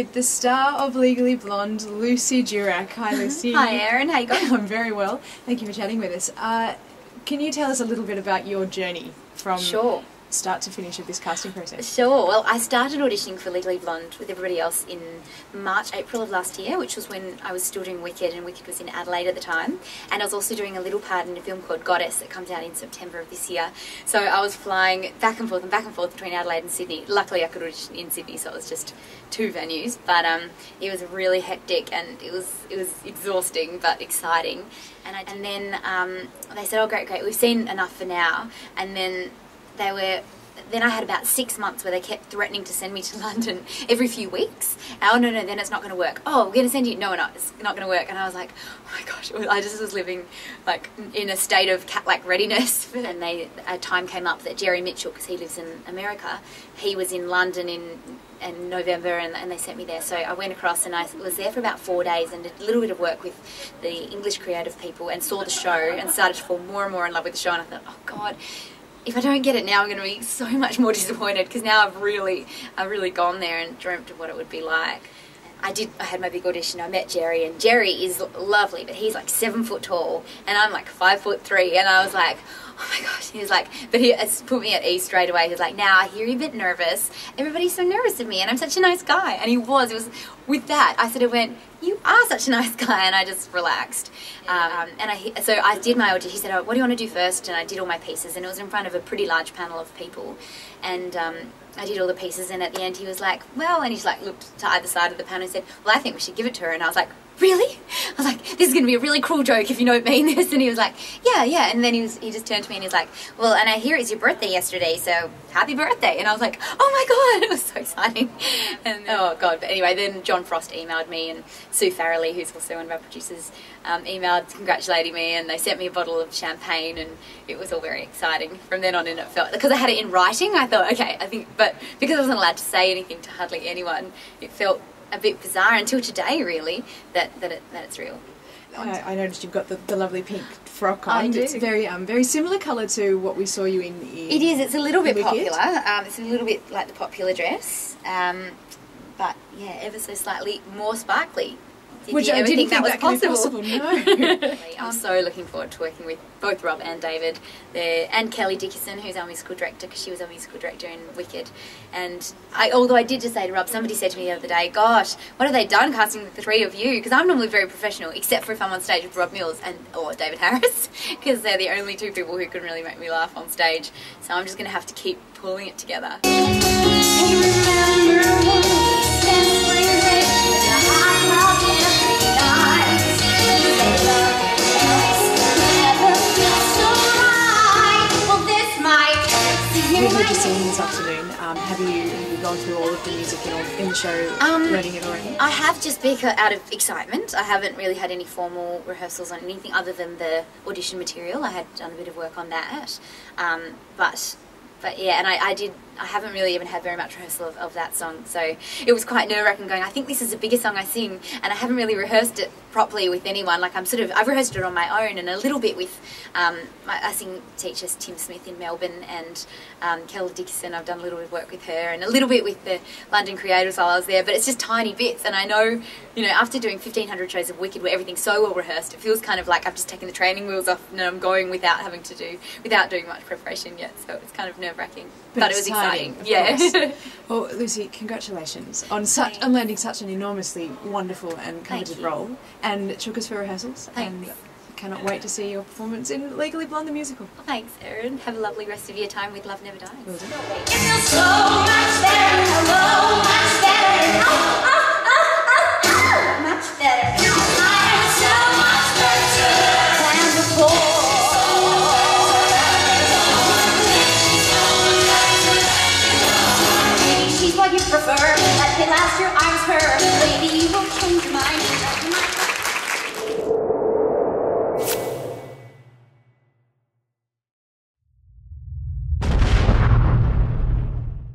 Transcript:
with the star of Legally Blonde, Lucy Durack. Hi, Lucy. Hi, Erin. How you going? I'm very well. Thank you for chatting with us. Can you tell us a little bit about your journey from start to finish of this casting process? Sure. Well, I started auditioning for Legally Blonde with everybody else in March, April of last year, which was when I was still doing Wicked, and Wicked was in Adelaide at the time. And I was also doing a little part in a film called Goddess that comes out in September of this year. So I was flying back and forth between Adelaide and Sydney. Luckily, I could audition in Sydney, so it was just 2 venues. But it was really hectic, and it was exhausting but exciting. And then they said, "Oh, great, we've seen enough for now." And then then I had about 6 months where they kept threatening to send me to London every few weeks. Oh, no, then it's not going to work. Oh, we're going to send you. No, it's not going to work. And I was like, oh my gosh, I just was living like in a state of cat-like readiness. And a time came up that Jerry Mitchell, because he lives in America, he was in London in November, and they sent me there. So I went across, and I was there for about 4 days and did a little bit of work with the English creative people and saw the show and started to fall more and more in love with the show. And I thought, oh God, if I don't get it now, I'm going to be so much more disappointed, because now I've really gone there and dreamt of what it would be like. I had my big audition. I met Jerry, and Jerry is lovely, but he's like 7 foot tall, and I'm like 5'3", and I was like, oh my gosh. He was like, but he put me at ease straight away. He was like, now I hear you're a bit nervous. Everybody's so nervous of me, and I'm such a nice guy. And it was with that, I sort of went, you are such a nice guy, and I just relaxed. So I did my audition. He said, oh, what do you want to do first? And I did all my pieces, and it was in front of a pretty large panel of people. And I did all the pieces, and at the end he was like, well, and he like looked to either side of the panel and said, well, I think we should give it to her. And I was like, really? I was like, this is going to be a really cruel joke if you don't mean this. And he was like, yeah. And then he just turned to me and he was like, well, and I hear it's your birthday yesterday, so happy birthday. And I was like, oh my God, it was so exciting. And oh God, but anyway, then John Frost emailed me, and Sue Farrelly, who's also one of our producers, emailed congratulating me, and they sent me a bottle of champagne, and it was all very exciting from then on. And it felt, because I had it in writing, I thought, okay, I think, but because I wasn't allowed to say anything to hardly anyone, it felt a bit bizarre until today, really, that it's real. I noticed you've got the lovely pink frock on. I do. It's very similar colour to what we saw you in. It is. It's a little bit popular. It's a little bit like the popular dress, but yeah, ever so slightly more sparkly. Which I didn't think that was possible. No. I'm so looking forward to working with both Rob and David there, and Kelly Dickinson, who's our musical director, because she was our musical director in Wicked. And although I did just say to Rob, somebody said to me the other day, gosh, what have they done casting the 3 of you? Because I'm normally very professional, except for if I'm on stage with Rob Mills or David Harris, because they're the only 2 people who can really make me laugh on stage. So I'm just going to have to keep pulling it together. We've heard you singing this afternoon. Have you gone through all of the music in the show, learning it already? I have, just out of excitement. I haven't really had any formal rehearsals on anything other than the audition material. I had done a bit of work on that, but yeah, and I haven't really even had very much rehearsal of that song, so it was quite nerve-wracking going, I think this is the biggest song I sing, and I haven't really rehearsed it properly with anyone. Like I've rehearsed it on my own and a little bit with my sing teacher Tim Smith in Melbourne, and Kelly Dickinson, I've done a little bit of work with her, and a little bit with the London creators while I was there, but it's just tiny bits. And I know, after doing 1,500 shows of Wicked where everything's so well rehearsed, it feels kind of like I've just taken the training wheels off and I'm going without doing much preparation yet, so it's kind of nerve-wracking. But it was exciting. Yeah. Well, Lucy, congratulations on landing such an enormously wonderful and coveted role, and it took us for rehearsals. Thanks. And cannot wait to see your performance in Legally Blonde the musical. Thanks, Erin. Have a lovely rest of your time with Love Never Dies. Will do. It feels so much better, hello, much better, much better. I am so much better than before. Maybe she's what you prefer, let me last your arms her. Maybe you will change